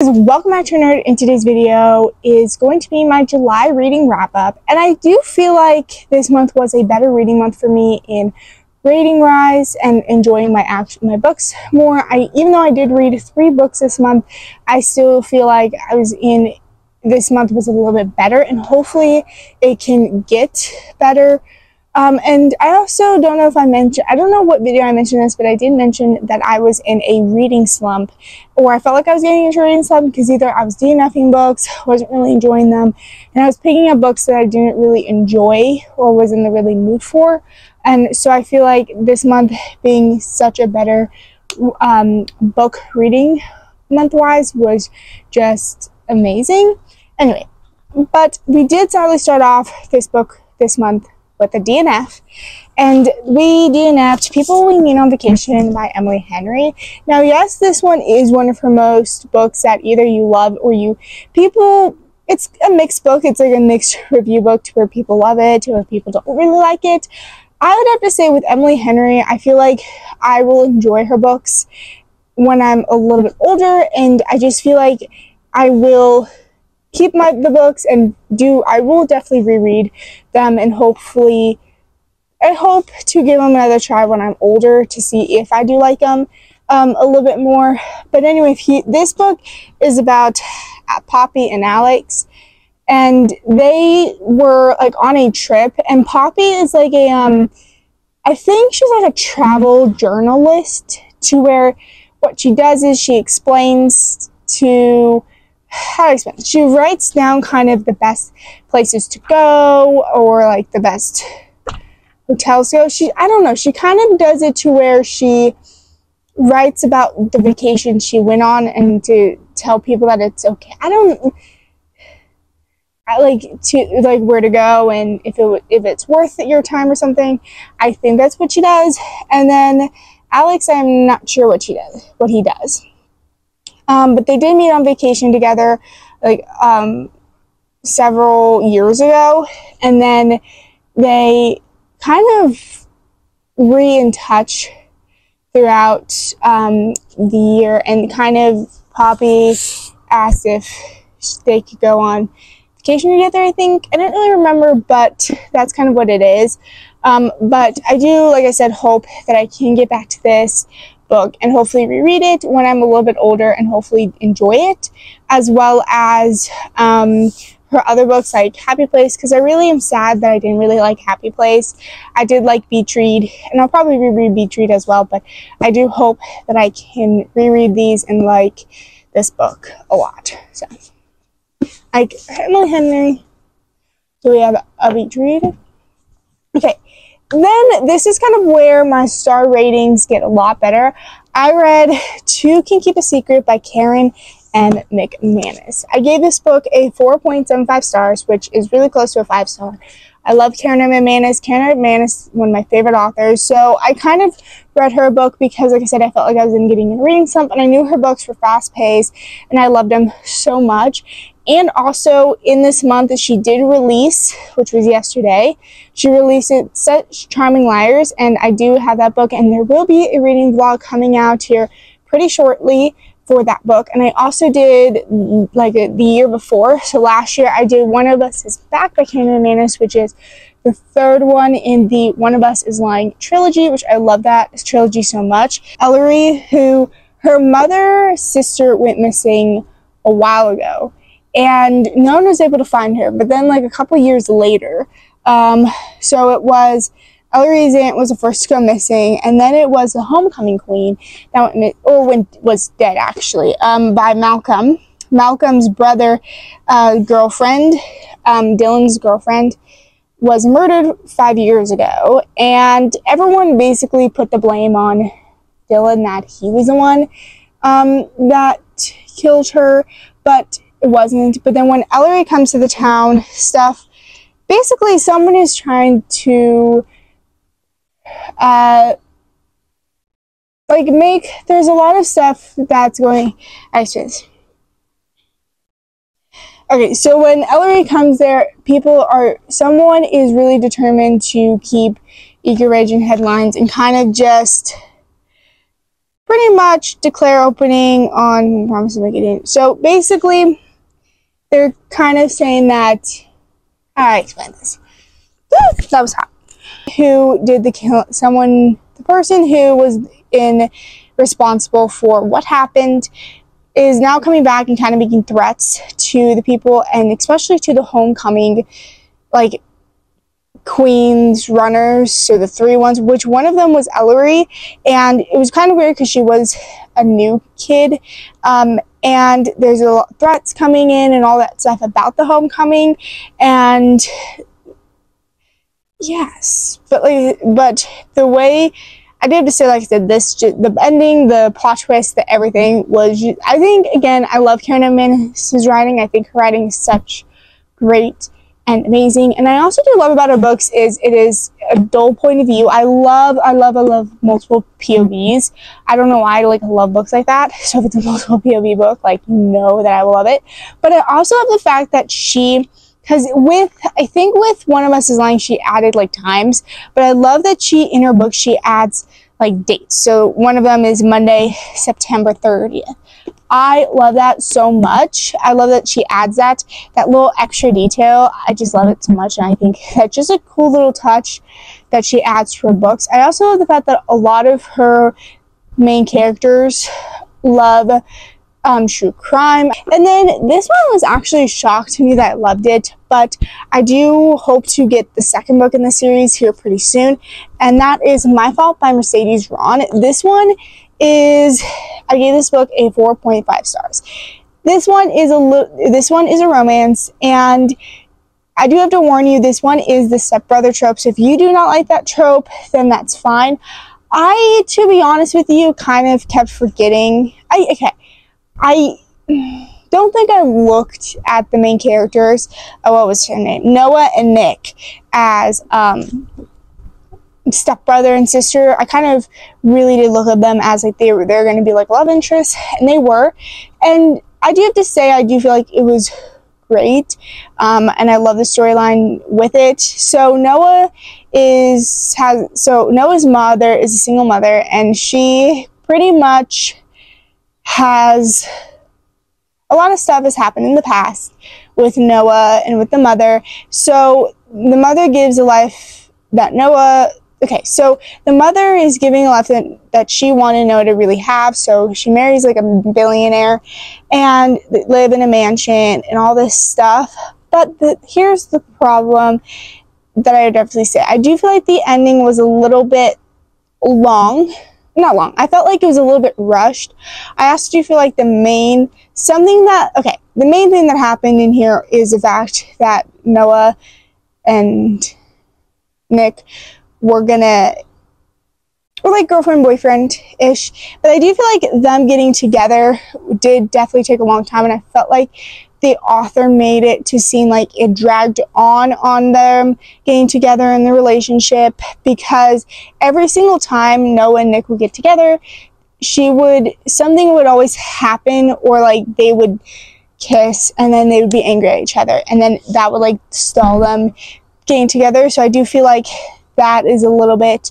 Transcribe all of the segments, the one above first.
Welcome back to Nerd. In today's video is going to be my July reading wrap up, and I do feel like this month was a better reading month for me in rating wise and enjoying my books more. Even though I did read 3 books this month, I still feel like this month was a little bit better, and hopefully it can get better. And I also don't know if I don't know what video I mentioned this, but I did mention that I was in a reading slump, or I felt like I was getting into a reading slump because either I was DNFing books, wasn't really enjoying them, and I was picking up books that I didn't really enjoy or was in the really mood for. And so I feel like this month being such a better book reading month-wise was just amazing. Anyway, but we did sadly start off this book this month with a DNF, and we DNF'd People We Meet on Vacation by Emily Henry. Now, yes, this one is one of her most books that either you love or it's a mixed book. It's like a mixed review book to where people love it, to where people don't really like it. I would have to say with Emily Henry, I feel like I will enjoy her books when I'm a little bit older, and I just feel like I will keep the books and I will definitely reread them, and hopefully I hope to give them another try when I'm older to see if I do like them a little bit more. But anyway, this book is about Poppy and Alex, and they were like on a trip, and Poppy is like I think she's like a travel journalist, to where what she does is she explains to she writes down kind of the best places to go, or like the best hotels to go. I don't know, she kind of does it to where she writes about the vacation she went on and to tell people that it's okay. I like to like where to go and if it's worth your time or something. I think that's what she does. And then Alex, I'm not sure what he does. But they did meet on vacation together, like, several years ago, and then they kind of in touch throughout, the year, and kind of Poppy asked if they could go on vacation together, I think. I don't really remember, but that's kind of what it is. But I do, like I said, hope that I can get back to this book and hopefully reread it when I'm a little bit older and hopefully enjoy it, as well as her other books like Happy Place, because I really am sad that I didn't really like Happy Place. I did like Beach Read, and I'll probably reread Beach Read as well, but I do hope that I can reread these and like this book a lot. So, like, Emily Henry. Do we have a Beach Read? Okay. Then this is kind of where my star ratings get a lot better. I read Two Can Keep a Secret by Karen and McManus. I gave this book a 4.75 stars, which is really close to a 5-star. I love Karen and McManus. Karen and McManus is one of my favorite authors. So I kind of read her book because, like I said, I felt like I was getting in a reading slump, and I knew her books were fast-paced, and I loved them so much. And also, in this month, she did release, which was yesterday, she released Such Charming Liars, and I do have that book, and there will be a reading vlog coming out here pretty shortly for that book. And I also did, like, the year before, so last year, I did One of Us Is Back by Karen McManus, which is the 3rd one in the One of Us Is Lying trilogy, which I love that trilogy so much. Ellery, who her sister went missing a while ago, and no one was able to find her, but then like a couple years later, so it was Ellery's aunt was the first to go missing, and then it was the Homecoming Queen that was dead actually, by Malcolm's brother, girlfriend, Dylan's girlfriend, was murdered 5 years ago, and everyone basically put the blame on Dylan, that he was the one that killed her, but it wasn't. But then when Ellery comes to the town, basically someone is trying to there's a lot of stuff that's going. Okay, so when Ellery comes there, someone is really determined to keep Eager Rage in headlines and kind of just pretty much declare opening on promise to make it. So basically, they're kind of saying that, I explained this. That was hot. Who did the kill? The person who was responsible for what happened is now coming back and kind of making threats to the people, and especially to the homecoming, like, queens runners, so the 3 ones, which one of them was Ellery, and it was kind of weird because she was a new kid, and there's a lot of threats coming in and all that stuff about the homecoming, and yes, but the way I did have to say, like I said, the ending, the plot twist, the everything was just, I think, again, I love Karen McManus' writing. I think her writing is such great and amazing. And I also do love about her books is it is a dual point of view. I love multiple POVs. I don't know why I love books like that. So if it's a multiple POV book, like, you know that I will love it. But I also love the fact that because I think with One of Us is Lying, she added times, but I love that in her book, she adds dates. So one of them is Monday, September 30th. I love that so much. I love that she adds that little extra detail. I just love it so much, and I think that's just a cool little touch that she adds to her books. I also love the fact that a lot of her main characters love true crime. And then this one was actually a shock to me that I loved it, but I do hope to get the second book in the series here pretty soon, and that is My Fault by Mercedes Ron. This one is, I gave this book a 4.5 stars. This one is a romance, and I do have to warn you, this one is the stepbrother trope, so if you do not like that trope, then that's fine. To be honest with you, kind of kept forgetting. I don't think I looked at the main characters, what was her name, Noah and Nick, as stepbrother and sister. I kind of really did look at them as they're going to be love interests, and they were. And I do have to say, I do feel like it was great, and I love the storyline with it. So Noah's mother is a single mother, and she pretty much has a lot of stuff has happened in the past with Noah and with the mother. So the mother gives a life that so the mother is giving a life that she wanted Noah to really have. So she marries a billionaire and they live in a mansion and all this stuff. But here's the problem that I would definitely say. I do feel like the ending was a little bit long. Not long. I felt like it was a little bit rushed. I also do feel like the main thing that happened in here is the fact that Noah and Nick were girlfriend, boyfriend-ish. But I do feel like them getting together did definitely take a long time, and I felt like the author made it to seem like it dragged on them getting together in the relationship, because every single time Noah and Nick would get together, something would always happen, or they would kiss and then they would be angry at each other, and then that would stall them getting together. So I do feel like that is a little bit,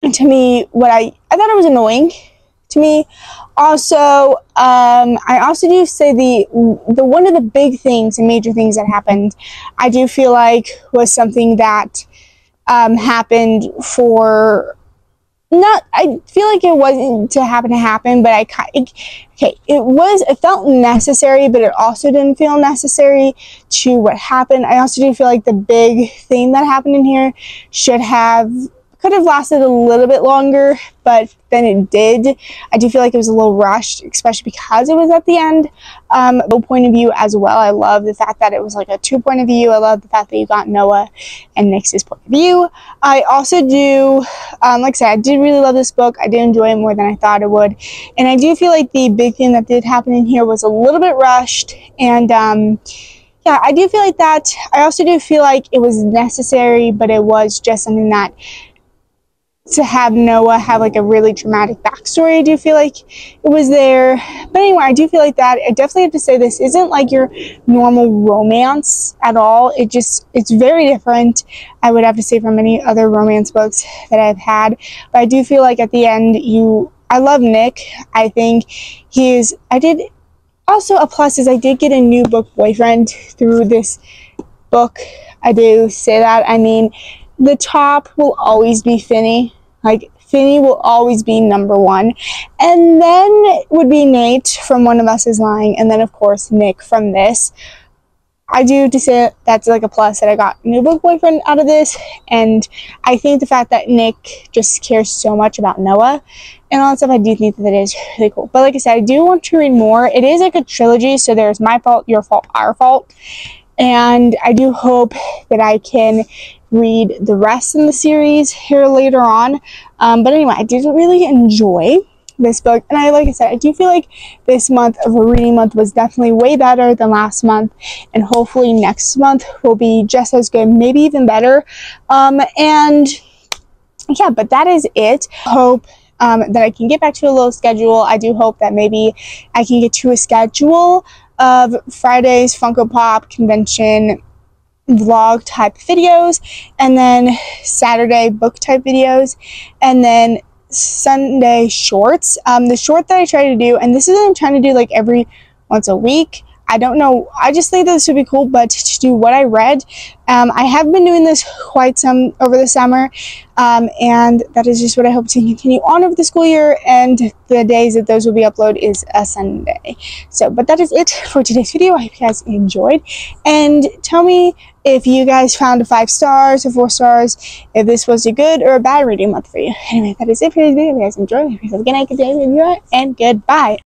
to me, what I thought it was annoying to me. Also, I also do say the one of the big things and major things that happened, I do feel like was something that happened for I feel like it wasn't to happen, but it felt necessary, but it also didn't feel necessary to what happened. I also do feel like the big thing that happened in here could have lasted a little bit longer, but then it did. I do feel like it was a little rushed, especially because it was at the end. Low point of view as well. I love the fact that it was a 2 point of view. I love the fact that you got Noah and Nick's point of view. I also do, like I said, I did really love this book. I did enjoy it more than I thought I would. And I do feel like the big thing that did happen in here was a little bit rushed. And, yeah, I do feel like that. I also do feel like it was necessary, but it was just something that, to have Noah have a really dramatic backstory, I do feel like it was there. But anyway, I do feel like that. I definitely have to say this isn't your normal romance at all. It's very different, I would have to say, from many other romance books that I've had. But I do feel like at the end, I love Nick. I think also a plus is I did get a new book boyfriend through this book. I do say that. I mean, the top will always be Finney. Like, Finney will always be number one. And then it would be Nate from One of Us Is Lying. And then, of course, Nick from this. I do to say that's like a plus that I got a new book boyfriend out of this. And I think the fact that Nick just cares so much about Noah and all that stuff, I do think that is really cool. But like I said, I do want to read more. It is like a trilogy, so there's my fault, your fault, our fault. And I do hope that I can read the rest in the series here later on. But anyway, I did really enjoy this book. And like I said, I do feel like this month of a reading month was definitely way better than last month. And hopefully next month will be just as good, maybe even better. And yeah, but that is it. Hope that I can get back to a little schedule. I do hope that maybe I can get to a schedule of Friday's Funko Pop convention vlog type videos, and then Saturday book type videos, and then Sunday shorts. The short that I try to do, and this is what I'm trying to do like every once a week. I don't know, I just think that this would be cool, but to do what I read, I have been doing this quite some over the summer, and that is just what I hope to continue on over the school year, and the days that those will be uploaded is a Sunday. So, but that is it for today's video. I hope you guys enjoyed, and tell me if you guys found 5 stars or 4 stars, if this was a good or a bad reading month for you. Anyway, that is it for today's video. If you guys enjoyed, have a good night, good day, and goodbye.